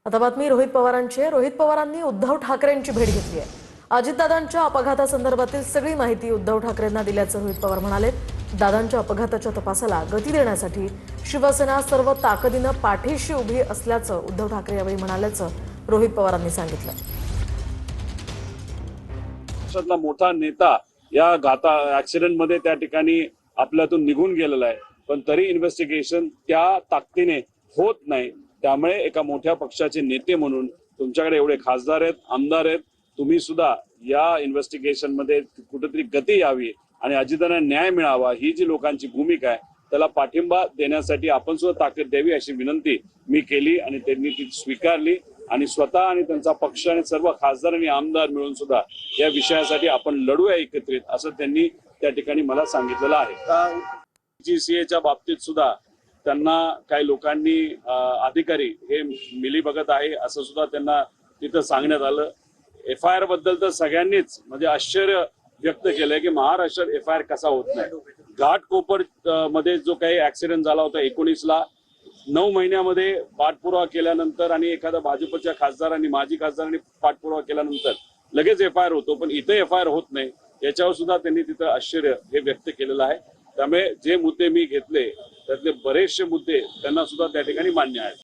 आता बातमी रोहित पवारांची आहे। रोहित पवारांनी उद्धव ठाकरेंची भेट घेतली आहे। अजितदादांच्या अपघातासंदर्भातील सगळी माहिती उद्धव ठाकरेंना दिल्याचं रोहित पवार म्हणाले। दादांच्या अपघाताच्या तपासाला गती देण्यासाठी शिवसेना सर्व ताकदीनं पाठीशी उभी असल्याचं उद्धव ठाकरे यावेळी म्हणाल्याचं रोहित पवारांनी सांगितलं। पक्षातला मोठा नेता या ऍक्सिडेंट मध्ये त्या ठिकाणी आपल्यातून निघून गेलेला आहे, पण तरी इन्व्हेस्टिगेशन त्या ताकदीने होत नाही। त्यामुळे एका मोठ्या पक्षाचे नेते म्हणून तुमच्याकडे एवढे खासदार आहेत, आमदार आहेत, तुम्ही सुद्धा या इन्व्हेस्टिगेशन मध्ये कुठेतरी गती यावी आणि अजितांना न्याय मिळावा ही जी लोकांची भूमिका आहे त्याला पाठिंबा देण्यासाठी आपण सुद्धा ताकद द्यावी अशी विनंती मी केली आणि त्यांनी ती स्वीकारली आणि स्वतः आणि त्यांचा पक्ष आणि सर्व खासदार आणि आमदार मिळून सुद्धा या विषयासाठी आपण लढूया एकत्रित असं त्यांनी त्या ठिकाणी मला सांगितलेलं आहे। GCAच्या बाबतीत सुद्धा त्यांना काही लोकांनी अधिकारी हे मिली बघत आहे असं सुद्धा त्यांना तिथं सांगण्यात आलं। FIR बद्दल तर सगळ्यांनीच म्हणजे आश्चर्य व्यक्त केलंय की महाराष्ट्रात FIR कसा होत नाही। घाटकोपर मध्ये जो काही ऍक्सिडेंट झाला होता 19ला 9 महिन्यामध्ये पाठपुरावा केल्यानंतर आणि एखाद्या भाजपच्या खासदारांनी माजी खासदारांनी पाठपुरावा केल्यानंतर लगेच FIR होतो, पण इथे FIR होत नाही। याच्यावर सुद्धा त्यांनी तिथं आश्चर्य हे व्यक्त केलेलं आहे। त्यामुळे जे मुद्दे मी घेतले त्यातले बरेचसे मुद्दे त्यांना सुद्धा त्या ठिकाणी मान्य आहेत।